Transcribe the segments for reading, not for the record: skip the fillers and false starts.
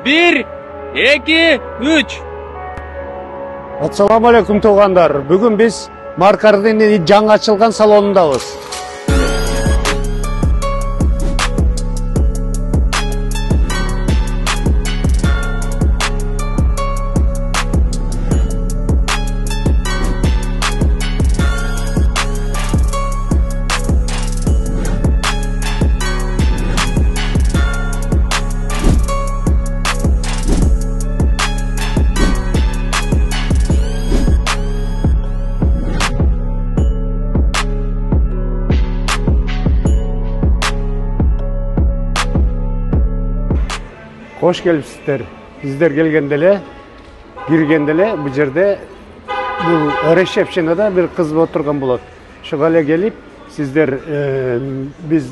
1, 2, 3. Assalamu алейкум туугандар. Бүгүн биз Маркардын жаңы ачылган салонундабыз. Hoş gelipsizler. Sizler gelgende эле bu жерде bu ресепшенада bir kız oturgan болот. Şuга gelip sizler biz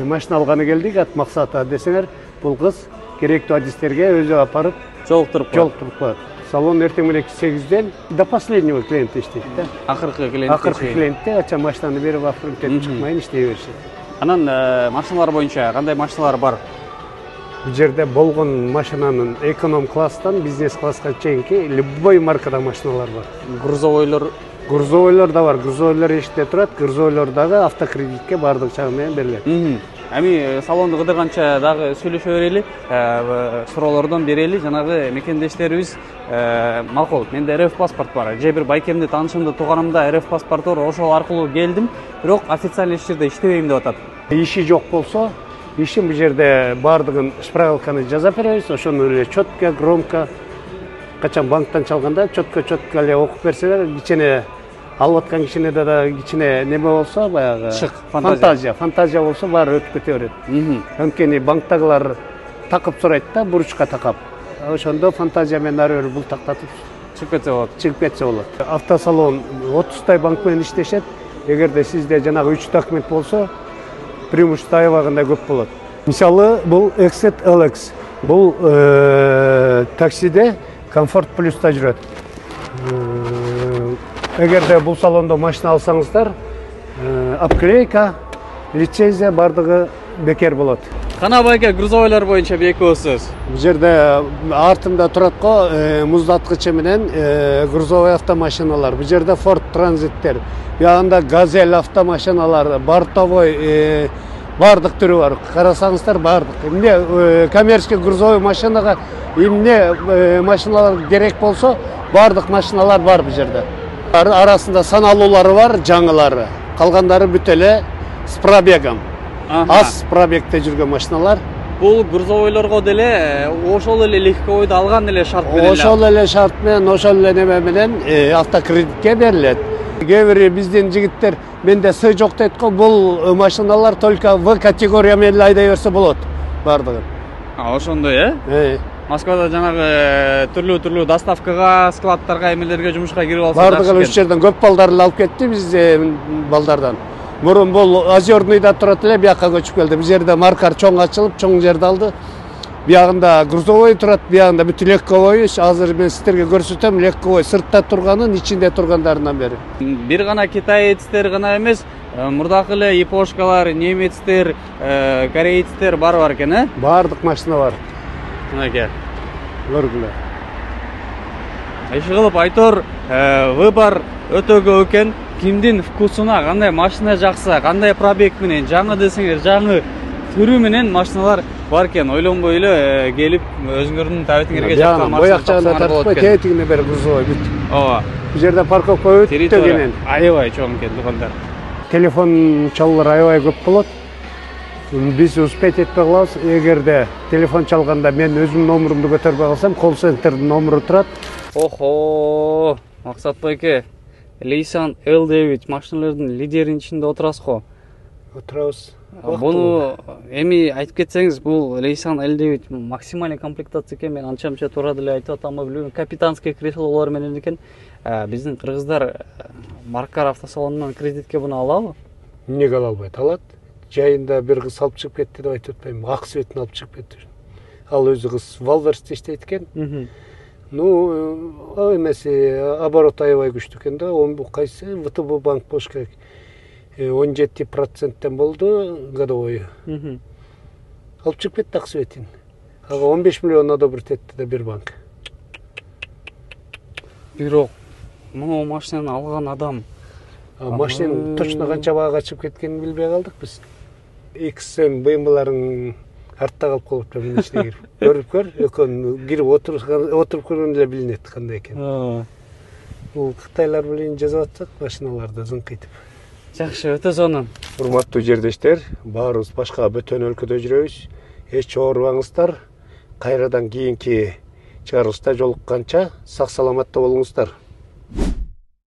машина алганы келдик, ат максаты десеңер, бул кыз керектүү адистерге өзү апарып Жолуктуруп коет. Салон эртең менен 8-ден до последнего клиент иштейт да. Акыркы клиентте ача машинаны берип апарып чыкмайын иштей беришет. Анан машиналар боюнча кандай машиналар бар? Bu жерде болгон машинанын эконом класстан бизнес класска чейинки любой маркада машиналар бар. Грузовойлор да бар. Грузовойлор эшикте турат. Грузовойлор дагы автокредитке бардык чагы менен берилет. Эми салонду кыдырганча дагы сүйлөшө берели, суроолордон берели. Жанагы мекендештерибиз макул. Менде РФ паспорт бар. Же бир байкемди таанышымды тууганымда РФ паспорт бар. Ошол аркылуу келдим. Бирок официалдуу иш жерде иштебейм деп атат. Иши жок болсо, ишин bu жерде бардыгын справканы жазап беребиз. Ошону эле четко, громко, качан банктан чалганда четко эле окуп берселер, кичине алып аткан кишинеде да кичине неме болсо, баягы фантазия болсо баары өтүп кете берет. Анткени банктагылар такып сурайт да, буручка такап. Ошондо фантазия менен ары бери бултактатып чыгып кетсе болот. Автосалон 30 банк менен иштешет. Эгерде сизде жанагы 3 документ болсо, преимущество аябагында көп болот. Мисалы, бул Exit LX. Бул таксиде Comfort Plus-та жүрөт. Эгерде бул салондо машина алсаңыздар, обклейка, лицензия бардыгы бекер болот. Кана байке грузовойлор боюнча бир эки сөз. Бул жерде артында турат го муздаткычы менен грузовой автомашиналар. Бул жерде Ford Transit-тер, ягында Газель автомашиналар, бортовой бардык түрү бар. Карасаңыздар бардык. Эмне коммерческий грузовой машинага эмне машиналар керек болсо, бардык машиналар бар бул жерде. Арасында саналуулары бар, жаңылары. Калгандары бүт эле с пробегом. Аз пробегте жүргөн машиналар. Бул грузовойлорго деле ошол эле легковойду алган эле шарт менен. Ошол эле шарт менен, ошол эле неме менен автокредитке берилет. Кээ бир биздин жигиттер менде С жок дейт го, бул машиналар только В категория менен айдай берсе болот бардыгы. Ошондой, Москвада жанагы түрлүү доставкага, складтарга, эмелерге жумушка кирип алса жакшы. Бардыгы үч жерден көп балдарды алып кетти биз балдардан. Мурун бул Озерныйда турат эле, бияка көчүп келди. Бул жерде маркар чоң ачылып, чоң жерди алды. Биягында грузовой турат, биягында бүт легковой. Азыр мен сиздерге көрсөтөм, легковой сыртта турганын, ичинде тургандарынан бери. Бир гана китаецтер гана эмес, мурдакы эле япошкалар, немецтер, корейцтер бар экен, Бардык машина бар. Мынакей. Көргүлө. Иши кылып айтор, выбор өтө көп экен. Кимдин вкусуна кандай машина жакса, кандай пробег менен, жаңы десеңер, жаңы түрү менен машиналар бар экен. Ойлонбой эле келип өзүңөрдүн табитиңерге жаккан машина. Бояк жагында тартпай, тетигине бери грузовой бүт. Ооба. Бул жерде парковка өтө кенен. Аябай чоң экен туугандар. Телефон чалуулар аябай көп болот. Биз успеть этпей калабыз. Эгерде телефон чалганда мен өзүмдүн номерумду көтөрбөй калсам, колл-центрдин номеру турат. Охо, Максат байке. Nissan L9 машиналардын лидеринин ичинде отурасыз го. Отурабыз. Буну эми айтып кетсеңиз, бул Nissan L9 максимальный комплектация экен. Мен анча-мынча туура деле айтып атам, билбейм, капитанский креслолор менен экен. Биздин кыргыздар Маркар автосалонунан кредитке буну алабы? Эмнеге ала албайт? Алат. Жайында бир кыз алып чыгып кетти деп айтып атпайм. Ак цветин алып чыгып кетти. Ал өзү кыз Валверсте иштейт экен. Эмеси оборот аябай күчтүү экен да. Кайсы ВТБ банк болуш керек. 17% болду годовой. Алып чыгып кетти ак светин. ага 15 миллион одобрь этти да бир банк. Бирок могу машинаны алган адам Машинанын точно канча баага чыгып кеткенин билбей калдык биз. XM BMW-ларын артта калып калыптыр мына ичине кирип. Көрүп көр, экөөнү кирип отуруп көргөндө эле билинет кандай экен. Бул Кытайлар менен жасап атсак машиналарды зыңкыйтып. Жакшы, өтө сонун. Урматтуу жердештер, баарыбыз башка бөтөн өлкөдө жүрөбүз. Эч чогурбаңыздар. Кайрадан кийинки чыгарылышта жолукканча сак саламатта болуңуздар.